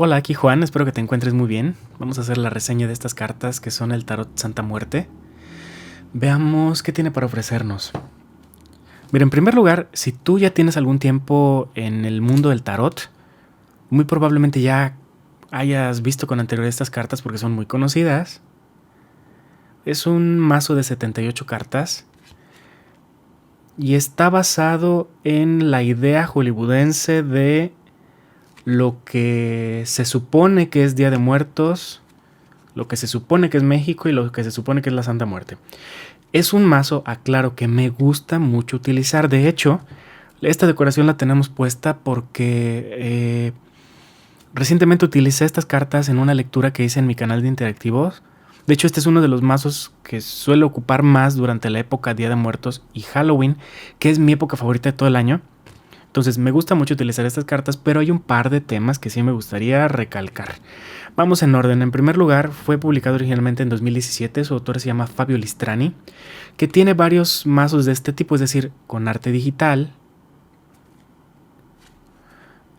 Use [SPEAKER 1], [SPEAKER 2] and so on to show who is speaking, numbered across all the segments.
[SPEAKER 1] Hola, aquí Juan, espero que te encuentres muy bien. Vamos a hacer la reseña de estas cartas que son el Tarot Santa Muerte. Veamos qué tiene para ofrecernos. Mira, en primer lugar, si tú ya tienes algún tiempo en el mundo del tarot, muy probablemente ya hayas visto con anterioridad estas cartas porque son muy conocidas. Es un mazo de 78 cartas y está basado en la idea hollywoodense de lo que se supone que es Día de Muertos, lo que se supone que es México y lo que se supone que es la Santa Muerte. Es un mazo, aclaro, que me gusta mucho utilizar. De hecho, esta decoración la tenemos puesta porque recientemente utilicé estas cartas en una lectura que hice en mi canal de interactivos. De hecho, este es uno de los mazos que suelo ocupar más durante la época Día de Muertos y Halloween, que es mi época favorita de todo el año. Entonces me gusta mucho utilizar estas cartas, pero hay un par de temas que sí me gustaría recalcar. Vamos en orden. En primer lugar, fue publicado originalmente en 2017. Su autor se llama Fabio Listrani, que tiene varios mazos de este tipo, es decir, con arte digital.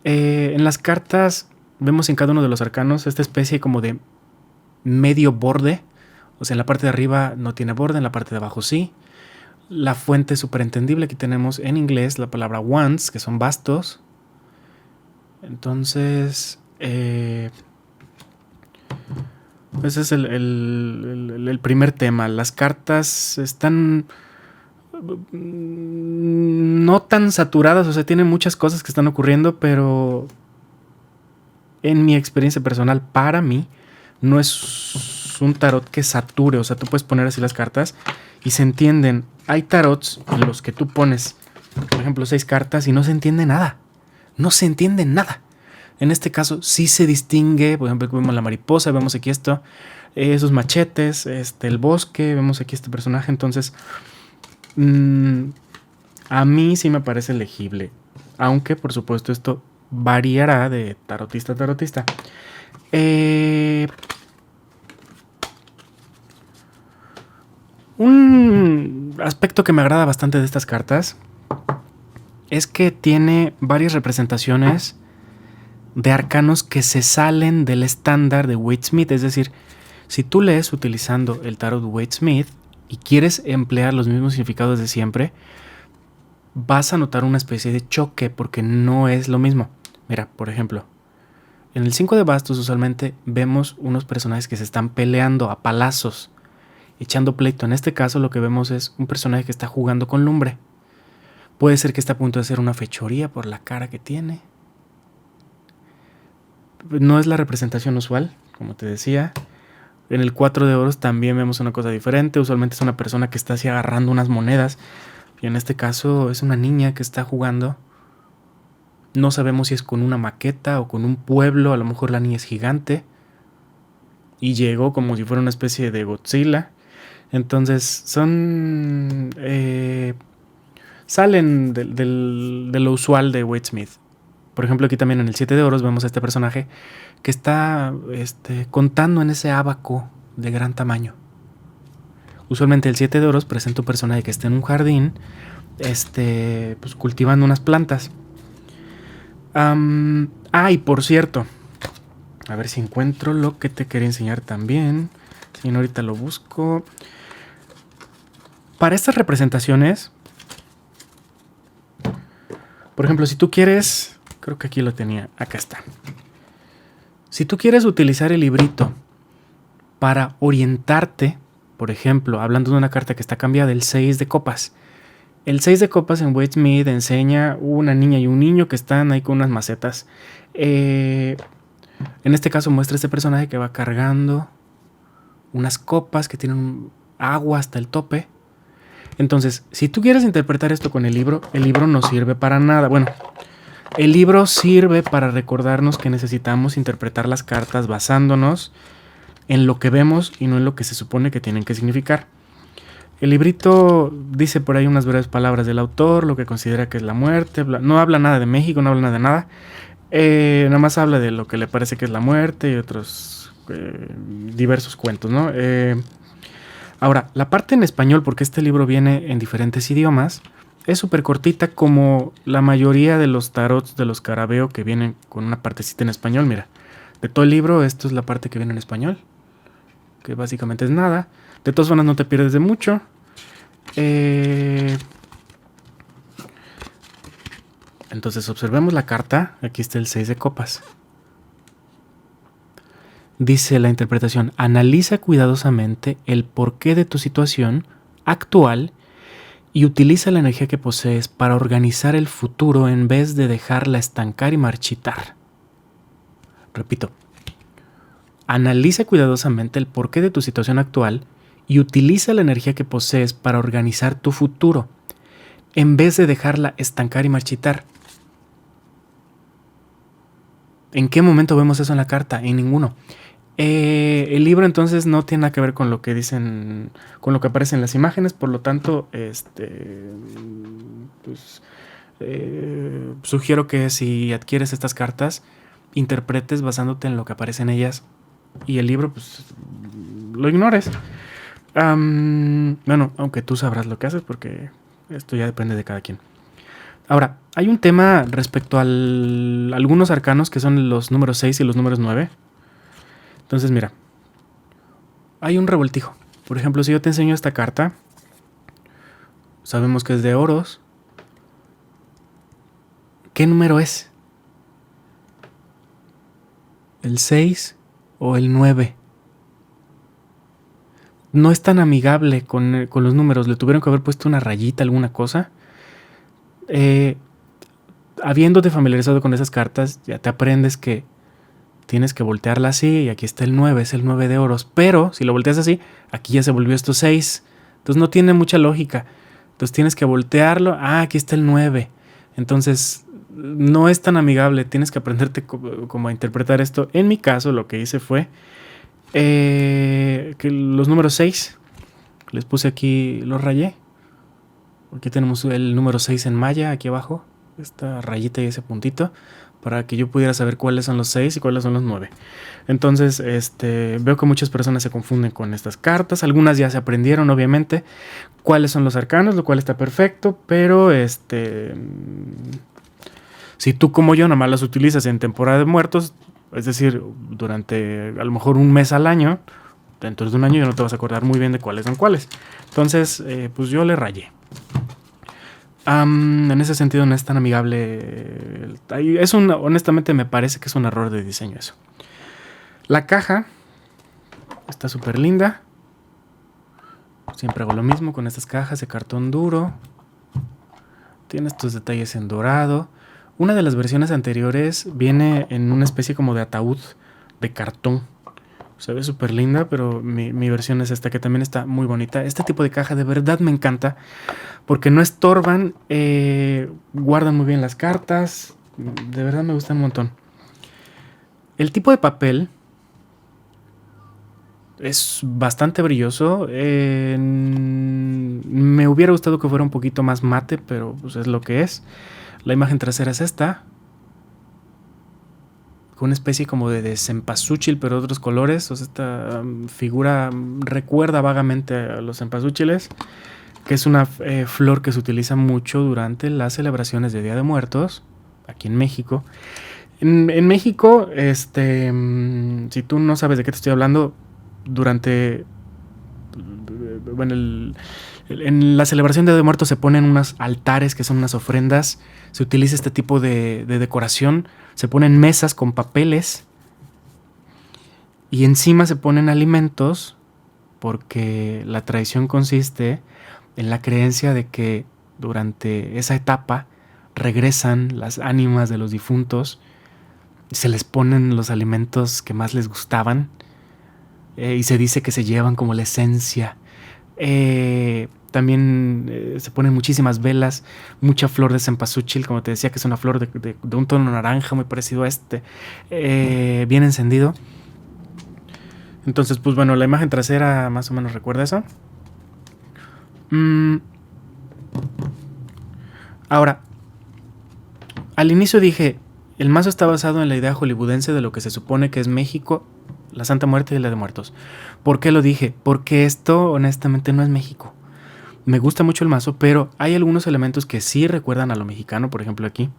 [SPEAKER 1] En las cartas vemos en cada uno de los arcanos esta especie como de medio borde. O sea, en la parte de arriba no tiene borde, en la parte de abajo sí. La fuente súper entendible. Aquí tenemos en inglés la palabra wands, que son bastos. Entonces, ese es el primer tema. Las cartas están no tan saturadas, o sea, tienen muchas cosas que están ocurriendo, pero en mi experiencia personal, para mí, no es un tarot que sature. O sea, tú puedes poner así las cartas y se entienden. Hay tarots en los que tú pones, por ejemplo, 6 cartas y no se entiende nada. No se entiende nada. En este caso sí se distingue. Por ejemplo, vemos la mariposa, vemos aquí esto, esos machetes, el bosque, vemos aquí este personaje. Entonces, a mí sí me parece legible. Aunque, por supuesto, esto variará de tarotista a tarotista. Un aspecto que me agrada bastante de estas cartas es que tiene varias representaciones de arcanos que se salen del estándar de Waite-Smith. Es decir, si tú lees utilizando el tarot Waite-Smith y quieres emplear los mismos significados de siempre, vas a notar una especie de choque porque no es lo mismo. Mira, por ejemplo, en el 5 de bastos usualmente vemos unos personajes que se están peleando a palazos, echando pleito. En este caso lo que vemos es un personaje que está jugando con lumbre. Puede ser que esté a punto de hacer una fechoría por la cara que tiene. No es la representación usual, como te decía. En el 4 de oros también vemos una cosa diferente. Usualmente es una persona que está así agarrando unas monedas. Y en este caso es una niña que está jugando. No sabemos si es con una maqueta o con un pueblo. A lo mejor la niña es gigante y llegó como si fuera una especie de Godzilla. Entonces son salen de lo usual de Waite-Smith. Por ejemplo, aquí también en el 7 de oros vemos a este personaje que está contando en ese ábaco de gran tamaño. Usualmente el 7 de oros presenta un personaje que está en un jardín pues cultivando unas plantas. Y por cierto, a ver si encuentro lo que te quería enseñar también. Si no, ahorita lo busco. Para estas representaciones, por ejemplo, si tú quieres, creo que aquí lo tenía, acá está. Si tú quieres utilizar el librito para orientarte, por ejemplo, hablando de una carta que está cambiada, el 6 de copas. El 6 de copas en Waite-Smith enseña una niña y un niño que están ahí con unas macetas. En este caso muestra este personaje que va cargando unas copas que tienen agua hasta el tope. Entonces, si tú quieres interpretar esto con el libro no sirve para nada. Bueno, el libro sirve para recordarnos que necesitamos interpretar las cartas basándonos en lo que vemos y no en lo que se supone que tienen que significar. El librito dice por ahí unas breves palabras del autor, lo que considera que es la muerte. No habla nada de México, no habla nada de nada. Nada más habla de lo que le parece que es la muerte y otros diversos cuentos, ¿no? Ahora, la parte en español, porque este libro viene en diferentes idiomas, es súper cortita, como la mayoría de los tarots de los Carabeo que vienen con una partecita en español. Mira, De todo el libro, esto es la parte que viene en español, que básicamente es nada. De todas formas no te pierdes de mucho. Entonces observemos la carta. Aquí está el 6 de copas. Dice la interpretación: analiza cuidadosamente el porqué de tu situación actual y utiliza la energía que posees para organizar el futuro en vez de dejarla estancar y marchitar. Repito, analiza cuidadosamente el porqué de tu situación actual y utiliza la energía que posees para organizar tu futuro en vez de dejarla estancar y marchitar. ¿En qué momento vemos eso en la carta? En ninguno. El libro entonces no tiene nada que ver con lo que dicen, con lo que aparece en las imágenes, por lo tanto, sugiero que si adquieres estas cartas, interpretes basándote en lo que aparece en ellas y el libro, pues, lo ignores. Bueno, aunque tú sabrás lo que haces porque esto ya depende de cada quien. Ahora, hay un tema respecto a algunos arcanos que son los números 6 y los números 9. Entonces, mira, hay un revoltijo. Por ejemplo, si yo te enseño esta carta, sabemos que es de oros. ¿Qué número es? ¿El 6 o el 9? No es tan amigable con los números. Le tuvieron que haber puesto una rayita, alguna cosa. Habiéndote familiarizado con esas cartas, ya te aprendes que tienes que voltearla así, y aquí está el 9, es el 9 de oros. Pero si lo volteas así, aquí ya se volvió esto 6. Entonces no tiene mucha lógica. Entonces tienes que voltearlo. Aquí está el 9. Entonces no es tan amigable. Tienes que aprenderte como a interpretar esto. En mi caso, lo que hice fue que los números 6, les puse aquí, los rayé. Aquí tenemos el número 6 en maya, aquí abajo. Esta rayita y ese puntito, para que yo pudiera saber cuáles son los 6 y cuáles son los 9. Entonces, veo que muchas personas se confunden con estas cartas. Algunas ya se aprendieron, obviamente, cuáles son los arcanos, lo cual está perfecto, pero si tú como yo nada más las utilizas en temporada de muertos, es decir, durante a lo mejor un mes al año, dentro de un año ya no te vas a acordar muy bien de cuáles son cuáles. Entonces, pues yo le rayé. En ese sentido no es tan amigable. Honestamente me parece que es un error de diseño eso. La caja está súper linda. Siempre hago lo mismo con estas cajas de cartón duro. Tiene estos detalles en dorado. Una de las versiones anteriores viene en una especie como de ataúd de cartón. Se ve súper linda, pero mi versión es esta, que también está muy bonita. Este tipo de caja de verdad me encanta, porque no estorban, guardan muy bien las cartas. De verdad me gustan un montón. El tipo de papel es bastante brilloso. Me hubiera gustado que fuera un poquito más mate, pero pues es lo que es. La imagen trasera es esta, una especie como de cempasúchil, pero de otros colores. O sea, esta figura recuerda vagamente a los cempasúchiles, que es una flor que se utiliza mucho durante las celebraciones de Día de Muertos, aquí en México. En México, si tú no sabes de qué te estoy hablando, en la celebración de Día de Muertos se ponen unos altares que son unas ofrendas. Se utiliza este tipo de decoración. Se ponen mesas con papeles y encima se ponen alimentos, porque la tradición consiste en la creencia de que durante esa etapa regresan las ánimas de los difuntos y se les ponen los alimentos que más les gustaban, y se dice que se llevan como la esencia. También se ponen muchísimas velas, mucha flor de cempasúchil, como te decía, que es una flor de un tono naranja muy parecido a bien encendido. Entonces, pues bueno, la imagen trasera más o menos recuerda eso. Ahora, al inicio dije, el mazo está basado en la idea hollywoodense de lo que se supone que es México, la Santa Muerte y la de Muertos. ¿Por qué lo dije? Porque esto honestamente no es México. Me gusta mucho el mazo, pero hay algunos elementos que sí recuerdan a lo mexicano. Por ejemplo, aquí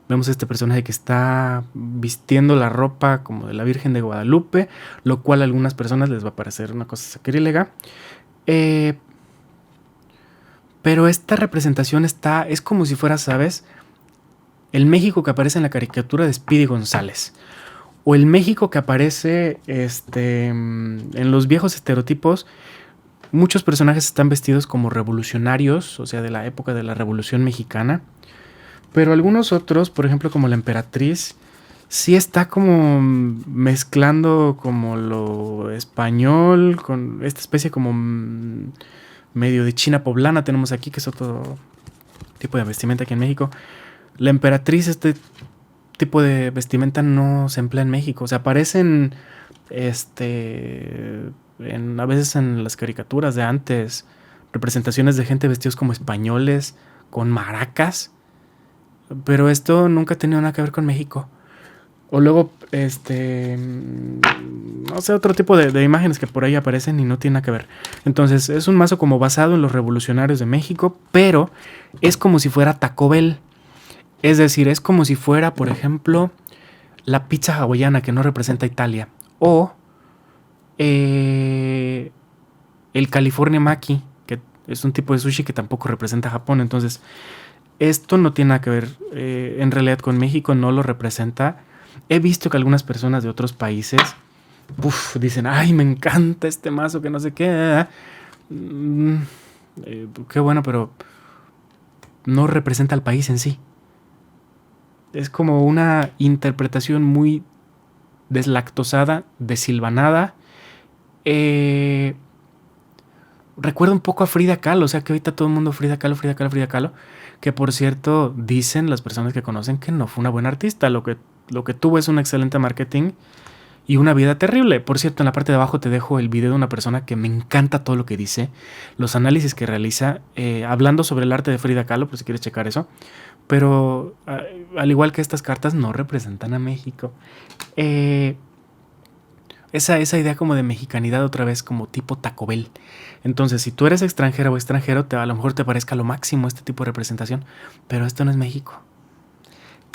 [SPEAKER 1] Vemos a este personaje que está vistiendo la ropa como de la Virgen de Guadalupe, lo cual a algunas personas les va a parecer una cosa sacrílega. Pero esta representación es como si fuera, ¿sabes? El México que aparece en la caricatura de Speedy González. O el México que aparece en los viejos estereotipos. Muchos personajes están vestidos como revolucionarios, o sea, de la época de la Revolución Mexicana. Pero algunos otros, por ejemplo, como la emperatriz, sí está como mezclando como lo español con esta especie como medio de China poblana tenemos aquí, que es otro tipo de vestimenta aquí en México. La emperatriz, este tipo de vestimenta no se emplea en México. O sea, aparecen a veces en las caricaturas de antes, representaciones de gente vestidos como españoles, con maracas. Pero esto nunca ha tenido nada que ver con México. O luego, no sé, otro tipo de imágenes que por ahí aparecen y no tienen nada que ver. Entonces, es un mazo como basado en los revolucionarios de México, pero es como si fuera Taco Bell. Es decir, es como si fuera, por ejemplo, la pizza hawaiana que no representa Italia. O el California Maki, que es un tipo de sushi que tampoco representa Japón. Entonces, esto no tiene nada que ver en realidad con México, no lo representa. He visto que algunas personas de otros países dicen, ay, me encanta este mazo, que no sé qué. Qué bueno, pero no representa al país en sí. Es como una interpretación muy deslactosada, desilvanada. Recuerda un poco a Frida Kahlo, o sea que ahorita todo el mundo Frida Kahlo, Frida Kahlo, Frida Kahlo, que por cierto dicen las personas que conocen que no fue una buena artista, lo que tuvo es un excelente marketing y una vida terrible. Por cierto, en la parte de abajo te dejo el video de una persona que me encanta todo lo que dice, los análisis que realiza, hablando sobre el arte de Frida Kahlo, por si quieres checar eso. Pero al igual que estas cartas no representan a México. Esa idea como de mexicanidad otra vez como tipo Taco Bell. Entonces, si tú eres extranjera o extranjero, a lo mejor te parezca lo máximo este tipo de representación, pero esto no es México.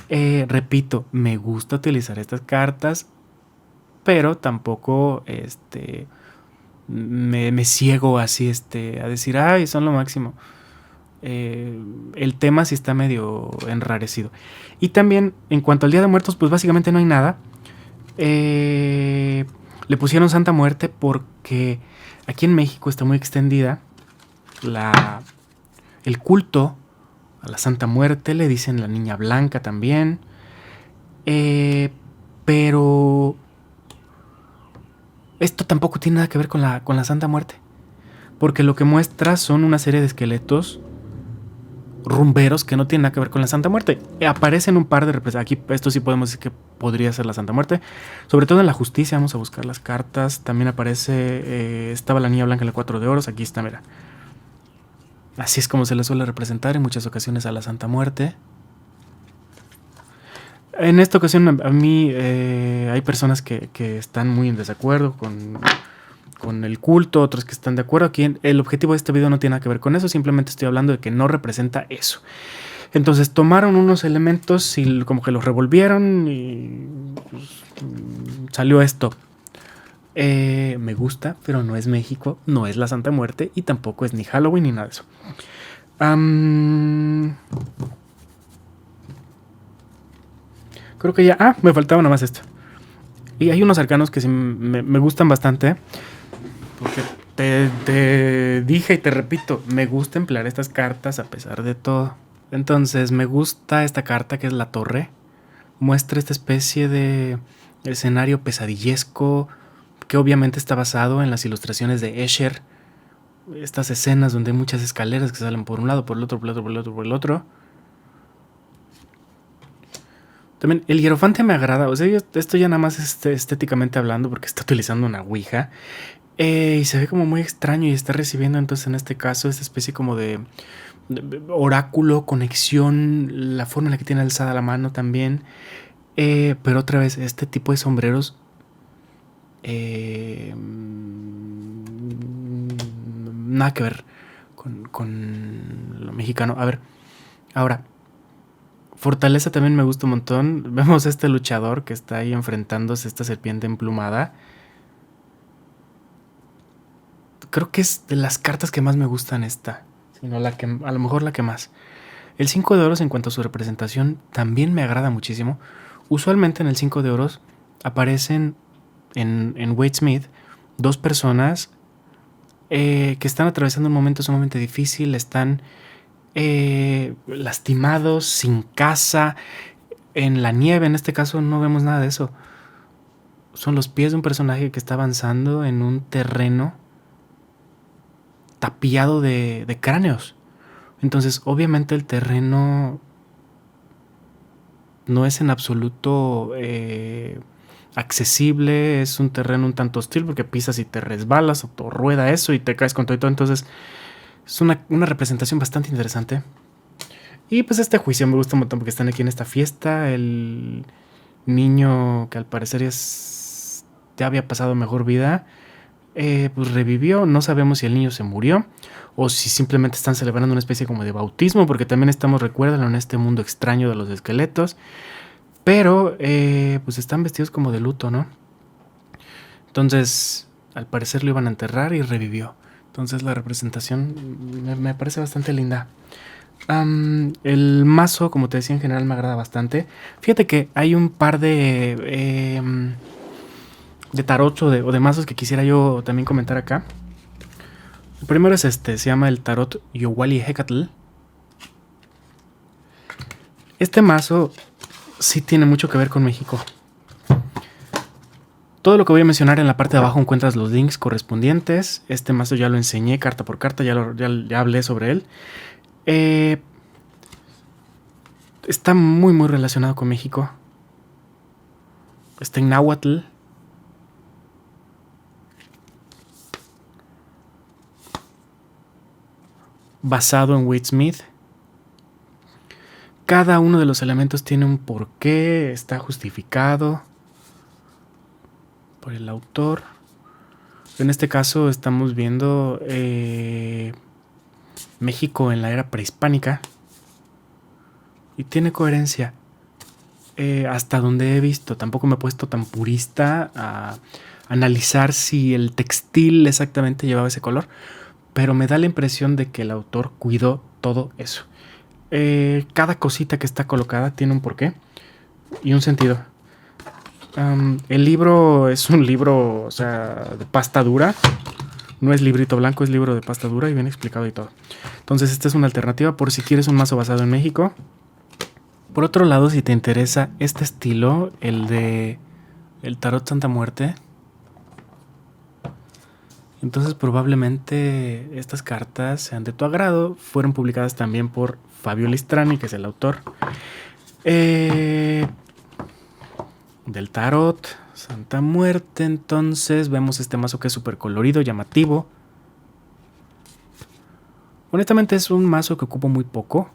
[SPEAKER 1] Repito, me gusta utilizar estas cartas, pero tampoco me ciego así a decir, ay, son lo máximo. El tema sí está medio enrarecido. Y también, en cuanto al Día de Muertos, pues básicamente no hay nada. Le pusieron Santa Muerte porque aquí en México está muy extendida el culto a la Santa Muerte. Le dicen la Niña Blanca también. Pero esto tampoco tiene nada que ver con la Santa Muerte, porque lo que muestra son una serie de esqueletos rumberos que no tienen nada que ver con la Santa Muerte. Aparecen un par de representaciones. Aquí esto sí podemos decir que podría ser la Santa Muerte. Sobre todo en la justicia, vamos a buscar las cartas. También aparece, estaba la Niña Blanca en el 4 de oros. Aquí está, mira. Así es como se le suele representar en muchas ocasiones a la Santa Muerte. En esta ocasión a mí hay personas que están muy en desacuerdo con el culto, otros que están de acuerdo. Aquí el objetivo de este video no tiene nada que ver con eso, simplemente estoy hablando de que no representa eso. Entonces tomaron unos elementos y como que los revolvieron y pues, salió esto. Me gusta, pero no es México, no es la Santa Muerte y tampoco es ni Halloween ni nada de eso. Creo que ya... me faltaba nada más esto. Y hay unos arcanos que sí me gustan bastante. Porque te dije y te repito, me gusta emplear estas cartas a pesar de todo. Entonces me gusta esta carta que es la torre. Muestra esta especie de escenario pesadillesco que obviamente está basado en las ilustraciones de Escher. Estas escenas donde hay muchas escaleras que salen por un lado, por el otro, por el otro, por el otro, por el otro. También el hierofante me agrada. O sea, esto ya nada más estéticamente hablando porque está utilizando una ouija. Y se ve como muy extraño y está recibiendo entonces en este caso esta especie como de oráculo, conexión, la forma en la que tiene alzada la mano también. Pero otra vez, este tipo de sombreros nada que ver con lo mexicano. A ver, ahora, Fortaleza también me gusta un montón. Vemos a este luchador que está ahí enfrentándose a esta serpiente emplumada. Creo que es de las cartas que más me gustan esta. Sino a lo mejor la que más. El 5 de oros en cuanto a su representación también me agrada muchísimo. Usualmente en el 5 de oros aparecen en Wade Smith dos personas que están atravesando un momento sumamente difícil, están lastimados, sin casa, en la nieve. En este caso no vemos nada de eso. Son los pies de un personaje que está avanzando en un terreno tapiado de cráneos. Entonces, obviamente el terreno no es en absoluto accesible, es un terreno un tanto hostil porque pisas y te resbalas o rueda eso y te caes con todo. Entonces, es una representación bastante interesante. Y pues este juicio me gusta un montón porque están aquí en esta fiesta. El niño que al parecer ya había pasado mejor vida, pues revivió. No sabemos si el niño se murió o si simplemente están celebrando una especie como de bautismo, porque también estamos, recuérdalo, en este mundo extraño de los esqueletos. Pero pues están vestidos como de luto, ¿no? Entonces, al parecer lo iban a enterrar y revivió. Entonces la representación me parece bastante linda. El mazo, como te decía, en general me agrada bastante. Fíjate que hay un par de tarot o de mazos que quisiera yo también comentar acá. El primero es se llama el tarot Yowali Hecatl. Este mazo sí tiene mucho que ver con México. Todo lo que voy a mencionar en la parte de abajo encuentras los links correspondientes. Este mazo ya lo enseñé carta por carta, ya hablé sobre él. Está muy muy relacionado con México. Está en náhuatl. Basado en Wade Smith. Cada uno de los elementos tiene un porqué, está justificado por el autor. En este caso estamos viendo México en la era prehispánica y tiene coherencia. Hasta donde he visto, tampoco me he puesto tan purista a analizar si el textil exactamente llevaba ese color, pero me da la impresión de que el autor cuidó todo eso. Cada cosita que está colocada tiene un porqué y un sentido. El libro es un libro, o sea, de pasta dura. No es librito blanco, es libro de pasta dura y bien explicado y todo. Entonces esta es una alternativa por si quieres un mazo basado en México. Por otro lado, si te interesa este estilo, el de el tarot Santa Muerte, entonces probablemente estas cartas sean de tu agrado. Fueron publicadas también por Fabio Listrani, que es el autor del tarot Santa Muerte. Entonces vemos este mazo que es súper colorido, llamativo. Honestamente es un mazo que ocupo muy poco.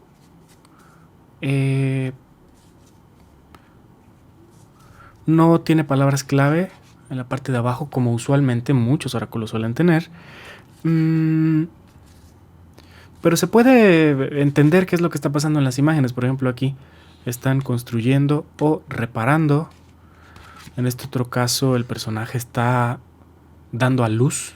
[SPEAKER 1] No tiene palabras clave en la parte de abajo como usualmente muchos oráculos suelen tener. Pero se puede entender qué es lo que está pasando en las imágenes. Por ejemplo, aquí están construyendo o reparando. En este otro caso, el personaje está dando a luz.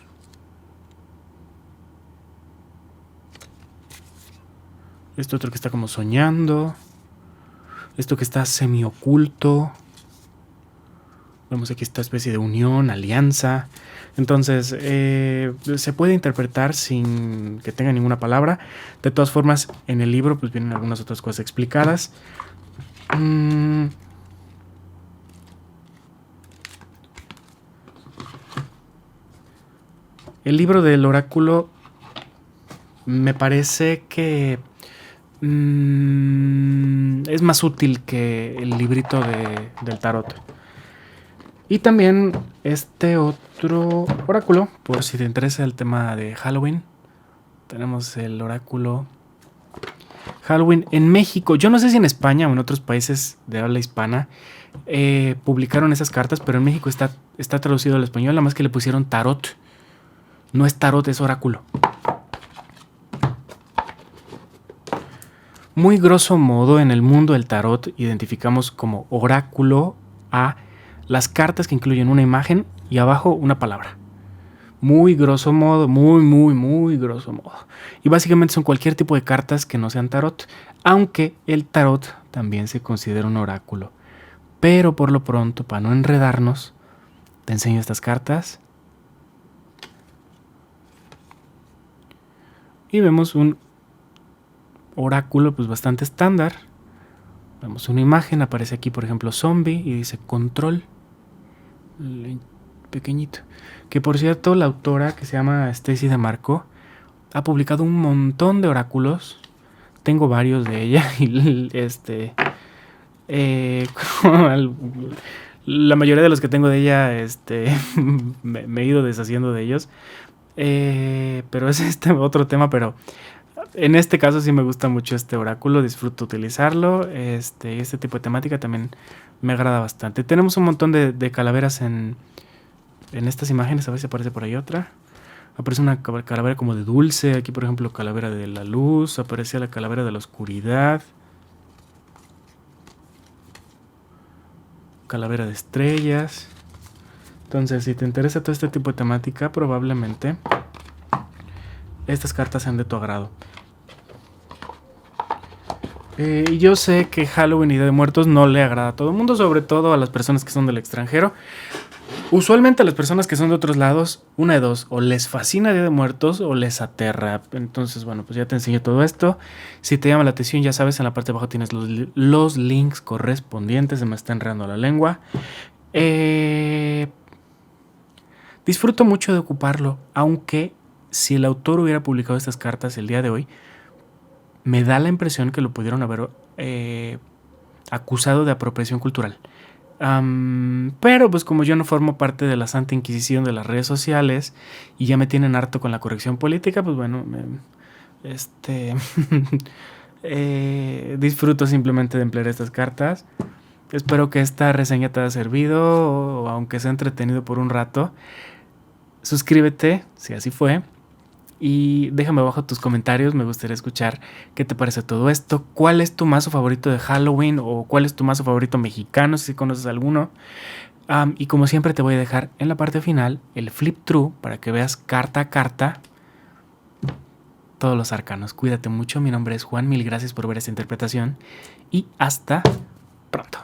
[SPEAKER 1] Este otro que está como soñando. Esto que está semi-oculto. Vemos aquí esta especie de unión, alianza. Entonces, se puede interpretar sin que tenga ninguna palabra. De todas formas, en el libro pues vienen algunas otras cosas explicadas. El libro del oráculo me parece que es más útil que el librito del tarot. Y también este otro oráculo, por si te interesa el tema de Halloween. Tenemos el oráculo Halloween en México. Yo no sé si en España o en otros países de habla hispana publicaron esas cartas, pero en México está traducido al español, nada más que le pusieron tarot. No es tarot, es oráculo. Muy grosso modo, en el mundo del tarot identificamos como oráculo a las cartas que incluyen una imagen y abajo una palabra. Muy grosso modo, muy grosso modo. Y básicamente son cualquier tipo de cartas que no sean tarot, aunque el tarot también se considera un oráculo. Pero por lo pronto, para no enredarnos, te enseño estas cartas. Y vemos un oráculo pues bastante estándar. Vemos una imagen, aparece aquí por ejemplo zombie y dice control. Pequeñito. Que por cierto, la autora, que se llama Stacy DeMarco, ha publicado un montón de oráculos. Tengo varios de ella. Y la mayoría de los que tengo de ella me he ido deshaciendo de ellos. Pero es otro tema. Pero en este caso sí me gusta mucho este oráculo. Disfruto utilizarlo. Este tipo de temática también me agrada bastante. Tenemos un montón de calaveras en estas imágenes. A ver si aparece por ahí otra. Aparece una calavera como de dulce. Aquí por ejemplo calavera de la luz. Aparece la calavera de la oscuridad. Calavera de estrellas. Entonces si te interesa todo este tipo de temática, probablemente estas cartas sean de tu agrado. Y yo sé que Halloween y Día de Muertos no le agrada a todo el mundo, sobre todo a las personas que son del extranjero. Usualmente a las personas que son de otros lados, una de dos, o les fascina Día de Muertos o les aterra. Entonces, bueno, pues ya te enseño todo esto. Si te llama la atención, ya sabes, en la parte de abajo tienes los links correspondientes. Se me está enredando la lengua. Disfruto mucho de ocuparlo, aunque si el autor hubiera publicado estas cartas el día de hoy, me da la impresión que lo pudieron haber acusado de apropiación cultural. Pero pues como yo no formo parte de la Santa Inquisición de las redes sociales y ya me tienen harto con la corrección política, pues bueno, disfruto simplemente de emplear estas cartas. Espero que esta reseña te haya servido, o aunque sea entretenido por un rato. Suscríbete, si así fue. Y déjame abajo tus comentarios, me gustaría escuchar qué te parece todo esto. ¿Cuál es tu mazo favorito de Halloween? ¿O cuál es tu mazo favorito mexicano, si conoces alguno? Y como siempre te voy a dejar en la parte final el flip through para que veas carta a carta todos los arcanos. Cuídate mucho, mi nombre es Juan, mil gracias por ver esta interpretación y hasta pronto.